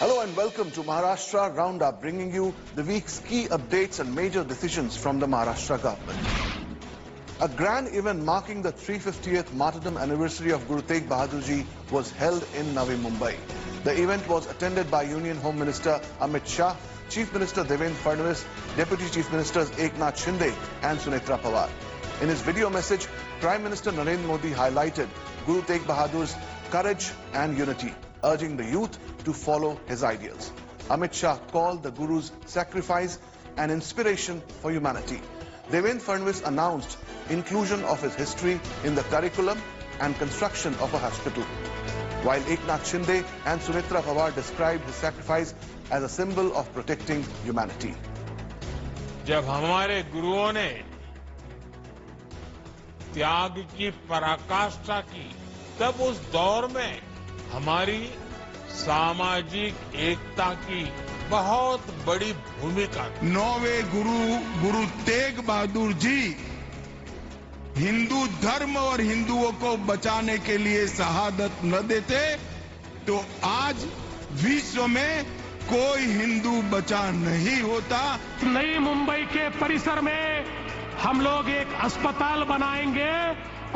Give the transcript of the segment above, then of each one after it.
Hello and welcome to Maharashtra Roundup, bringing you the week's key updates and major decisions from the Maharashtra government. A grand event marking the 350th martyrdom anniversary of Guru Tegh Bahadur Ji was held in Navi Mumbai. The event was attended by Union Home Minister Amit Shah, Chief Minister Devendra Fadnavis, Deputy Chief Ministers Eknath Shinde and Sunetra Pawar. In his video message, Prime Minister Narendra Modi highlighted Guru Tegh Bahadur's courage and unity, urging the youth to follow his ideals. Amit Shah called the Guru's sacrifice an inspiration for humanity. Devendra Fadnavis announced inclusion of his history in the curriculum and construction of a hospital, while Eknath Shinde and Sunetra Pawar described his sacrifice as a symbol of protecting humanity. जब हमारे गुरुओं ने त्याग की पराकाष्ठा की, तब उस दौर में हमारी सामाजिक एकता की बहुत बड़ी भूमिका थी। 9वें गुरु तेग बहादुर जी हिंदू धर्म और हिंदुओं को बचाने के लिए शहादत न देते तो आज विश्व में कोई हिंदू बचा नहीं होता। नई मुंबई के परिसर में हम लोग एक अस्पताल बनाएंगे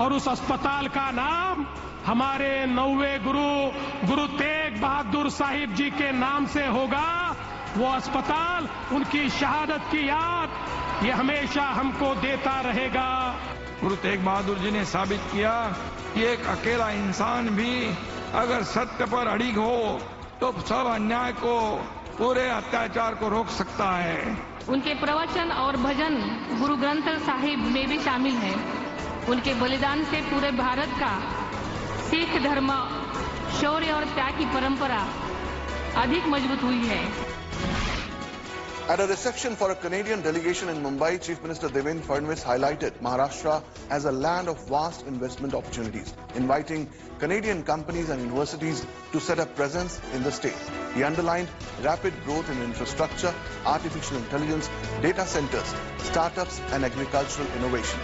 और उस अस्पताल का नाम हमारे 9वें गुरु तेग बहादुर साहिब जी के नाम से होगा। वो अस्पताल उनकी शहादत की याद ये हमेशा हमको देता रहेगा। गुरु तेग बहादुर जी ने साबित किया कि एक अकेला इंसान भी अगर सत्य पर अड़िग हो तो सब अन्याय को, पूरे अत्याचार को रोक सकता है। उनके प्रवचन और भजन गुरु ग्रंथ साहिब में भी शामिल हैं। उनके बलिदान से पूरे भारत का सिख धर्म, शौर्य और त्याग की परंपरा अधिक मजबूत हुई है। At a reception for a Canadian delegation in Mumbai, Chief Minister Devendra Fadnavis highlighted Maharashtra as a land of vast investment opportunities, inviting Canadian companies and universities to set up presence in the state. He underlined rapid growth in infrastructure, artificial intelligence, data centers, startups and agricultural innovation.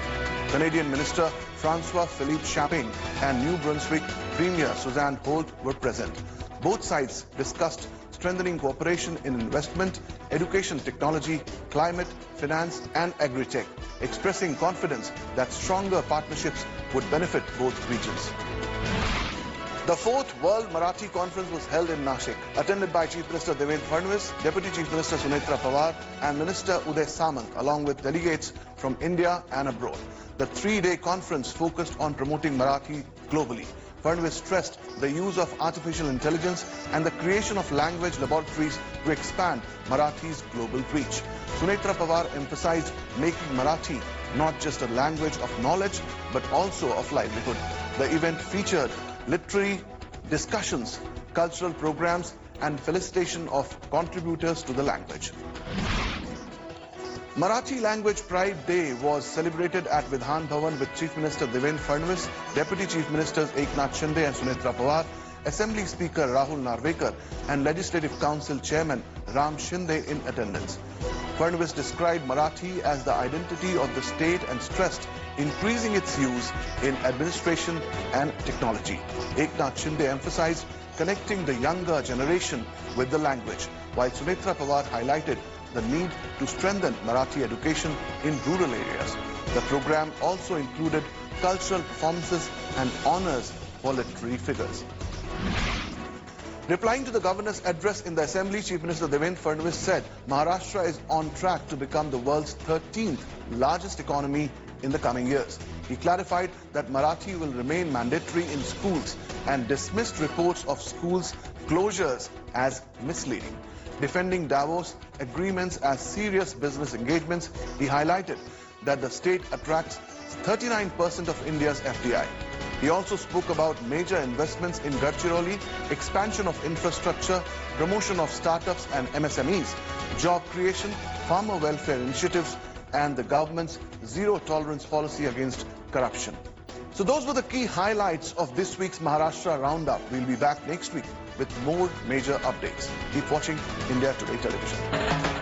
Canadian Minister François-Philippe Champagne and New Brunswick Premier Suzanne Holt were present. Both sides discussed strengthening cooperation in investment, education technology, climate, finance and agri-tech, expressing confidence that stronger partnerships would benefit both regions. The 4th World Marathi Conference was held in Nashik, attended by Chief Minister Devendra Fadnavis, Deputy Chief Minister Sunetra Pawar and Minister Uday Samant, along with delegates from India and abroad. The 3-day conference focused on promoting Marathi globally. Fadnavis stressed the use of artificial intelligence and the creation of language laboratories to expand Marathi's global reach. Sunetra Pawar emphasized making Marathi not just a language of knowledge but also of livelihood. The event featured literary discussions, cultural programs and felicitation of contributors to the language. Marathi Language Pride Day was celebrated at Vidhan Bhavan with Chief Minister Devendra Fadnavis, Deputy Chief Ministers Eknath Shinde and Sunetra Pawar, Assembly Speaker Rahul Narvekar and Legislative Council Chairman Ram Shinde in attendance. Fadnavis described Marathi as the identity of the state and stressed increasing its use in administration and technology. Eknath Shinde emphasized connecting the younger generation with the language, while Sunetra Pawar highlighted the need to strengthen Marathi education in rural areas. The program also included cultural performances and honors for literary figures. Replying to the Governor's address in the Assembly, Chief Minister Devendra Fadnavis said Maharashtra is on track to become the world's 13th largest economy in the coming years. He clarified that Marathi will remain mandatory in schools and dismissed reports of schools closures as misleading. Defending Davos agreements as serious business engagements, he highlighted that the state attracts 39% of India's FDI. He also spoke about major investments in Gadchiroli, expansion of infrastructure, promotion of startups and MSMEs, job creation, farmer welfare initiatives, and the government's zero-tolerance policy against corruption. So those were the key highlights of this week's Maharashtra Roundup. We'll be back next week with more major updates. Keep watching India Today Television.